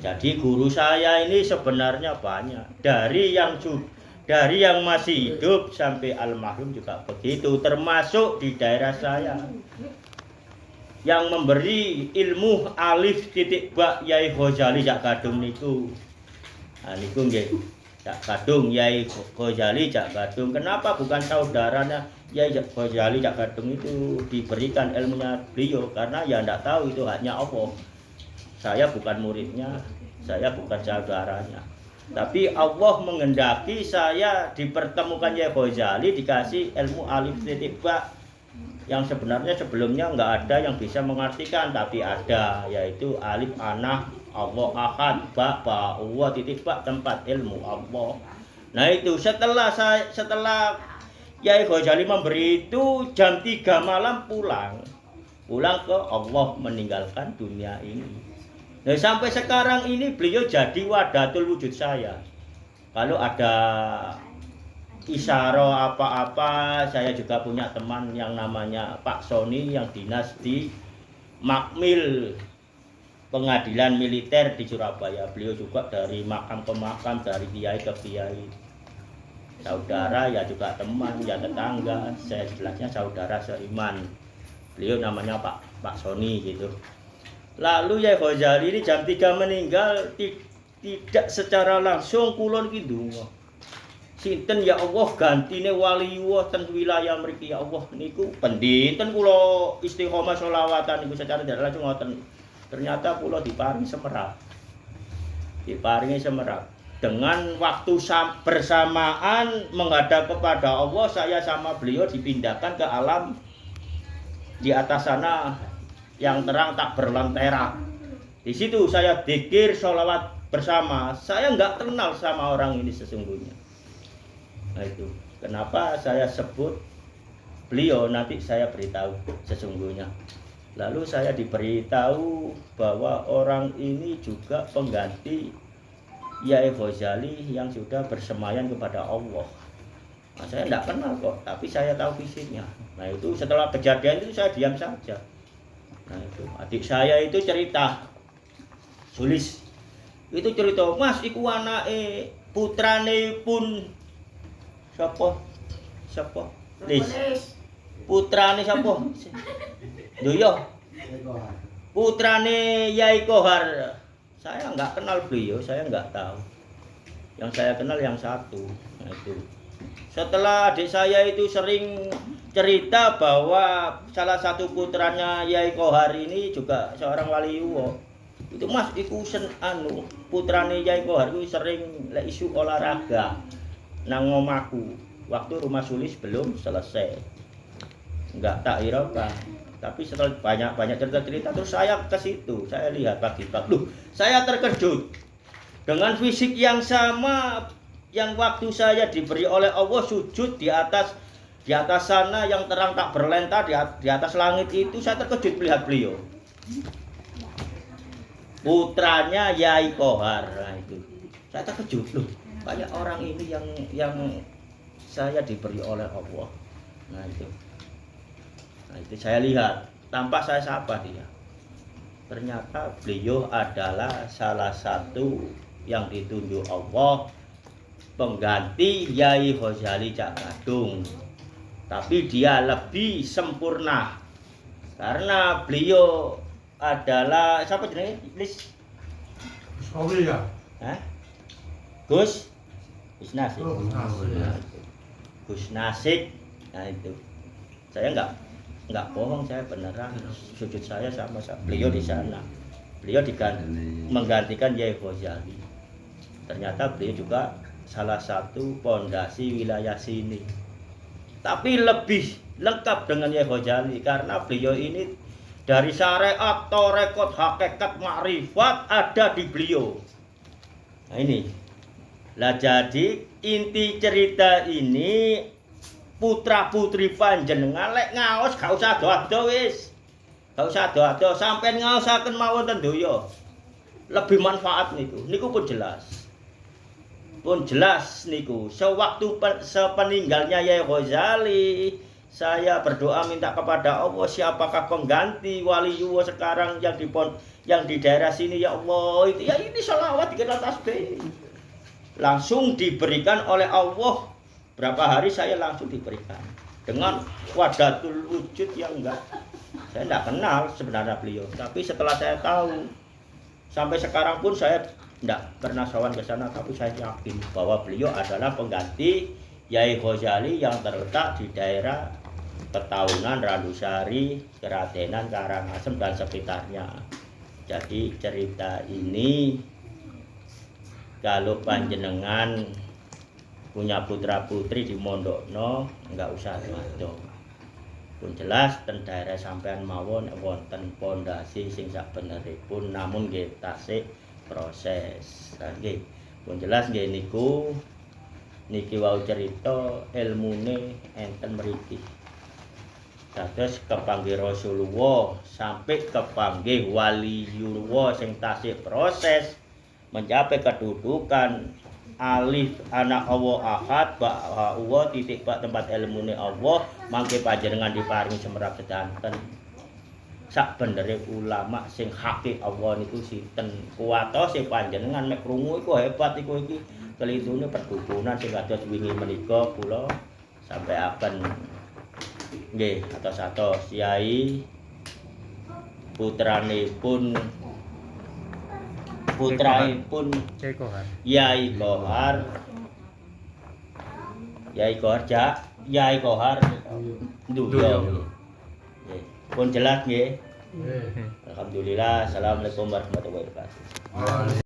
Jadi guru saya ini sebenarnya banyak. Dari yang masih hidup sampai almarhum juga begitu, termasuk di daerah saya. Yang memberi ilmu alif titik ba Yai Ghazali Cak Gadung niku. Nah niku nggih. Cak Gadung Yai Ghazali Cak Gadung. Kenapa bukan saudaranya Yai Ghazali Cak Gadung itu diberikan ilmunya beliau? Karena ya ndak tahu itu haknya Allah. Saya bukan muridnya, saya bukan saudaranya. Tapi Allah menghendaki saya dipertemukan Yai Ghazali, dikasih ilmu alif titik ba yang sebenarnya sebelumnya nggak ada yang bisa mengartikan, tapi ada, yaitu alif ana Allah ahad ba Allah titik ba tempat ilmu Allah. Nah itu setelah Yai Ghazali memberi itu jam 3 malam pulang ke Allah, meninggalkan dunia ini. Nah sampai sekarang ini beliau jadi wadatul wujud saya. Kalau ada isyarah apa-apa, saya juga punya teman yang namanya Pak Soni yang dinas di Makmil Pengadilan Militer di Surabaya. Beliau juga dari makam ke makam, dari kiai ke kiai. Saudara ya juga teman, ya tetangga. Saya jelasnya saudara seiman. Beliau namanya Pak Soni gitu. Lalu Yai Ghazali ini jam 3 meninggal, tidak secara langsung kulon gitu. Sinten ya Allah gantine waliullah ten wilayah mriki ya Allah niku penditen kula istiqomah sholawatan niku secara tidak langsung ngoten. Ternyata kula diparingi semerap. Dengan waktu bersamaan menghadap kepada Allah, saya sama beliau dipindahkan ke alam di atas sana yang terang tak berlentera. Di situ saya dzikir sholawat bersama. Saya nggak kenal sama orang ini sesungguhnya. Nah itu kenapa saya sebut beliau, nanti saya beritahu sesungguhnya. Lalu saya diberitahu bahwa orang ini juga pengganti Yai Ghazali yang sudah bersemayam kepada Allah. Nah, saya tidak kenal kok, tapi saya tahu fisiknya. Nah itu setelah kejadian itu saya diam saja. Nah itu adik saya itu cerita, Sulis itu cerita, Mas iku anake putrane pun siapa Lis putrane siapa Doyo putrane Yai Kohar. Saya nggak kenal beliau, saya nggak tahu. Yang saya kenal yang satu. Nah itu setelah adik saya itu sering cerita bahwa salah satu putranya Yai Kohar ini juga seorang waliullah. Itu Mas iku putrane Yai Kohar itu sering isu olahraga nang omahku waktu rumah Sulis belum selesai. Enggak tak hiraukan. Tapi setelah banyak cerita terus saya ke situ, saya lihat pagi-pagi. Loh, saya terkejut. Dengan fisik yang sama yang waktu saya diberi oleh Allah sujud di atas sana yang terang tak berlenta di atas langit itu, saya terkejut melihat beliau. Putranya Yai Kohar. Nah, itu. Saya terkejut loh. Banyak orang ini yang saya diberi oleh Allah. Nah itu saya lihat, tampak saya sapa dia. Ternyata beliau adalah salah satu yang ditunjuk Allah pengganti Yai Ghazali Cak Gadung. Tapi dia lebih sempurna karena beliau adalah siapa jenenge? Gus ya? Gus Nasik. Gus Nasik. Gus Nasik. Nah itu. Saya enggak bohong, saya beneran sujud saya sama beliau di sana. Beliau menggantikan Yai Ghazali. Ternyata beliau juga salah satu pondasi wilayah sini. Tapi lebih lengkap dengan Yai Ghazali karena beliau ini dari syariat, tarekat, hakikat, makrifat ada di beliau. Nah ini. Lah jadi inti cerita ini putra putri panjenengan lek ngaos gak usah dodo wis. Gak usah dodo sampean ngaosaken mawon ten donya. Lebih manfaat niku. Niku pun jelas. Pun jelas niku. Sewaktu sepeninggalnya Yai Ghazali, saya berdoa minta kepada Allah siapakah pengganti waliullah sekarang yang di daerah sini ya Allah itu ya ini sholawat dikira tasbih langsung diberikan oleh Allah. Berapa hari saya langsung diberikan dengan wadatul wujud yang saya enggak kenal sebenarnya beliau, tapi setelah saya tahu sampai sekarang pun saya enggak pernah sowan ke sana, tapi saya yakin bahwa beliau adalah pengganti Yai Ghazali yang terletak di daerah Ketaunan, Randusari, Keratenan, Karangasem dan sekitarnya. Jadi cerita ini kalau panjenengan punya putra putri di Mondokno enggak usah waduh. Pun jelas ten daerah sampean mawon wonten pondasi sing sabeneripun namun nggih tasih proses. Nggih. Pun jelas nggih niki wau cerita ilmune enten mriki. Dados kepanggih Rasulullah sampai kepanggih waliullah sing tasih proses mencapai kedudukan alif anak Allah ahad ba Allah titik bak tempat ilmune Allah mangke panjenengan diparingi semerap sedanten sak benere ulama sing hake Allah niku sinten kuwatose panjenengan mek krungu iku hebat iku iki kelitune perdukunan sing kados wingi menika kula sampaiaken nggih atos-atos Yai putraipun Yai Kohar Yai Kohar Duyo. Pun jelas nggih. Alhamdulillah. Assalamualaikum warahmatullahi wabarakatuh.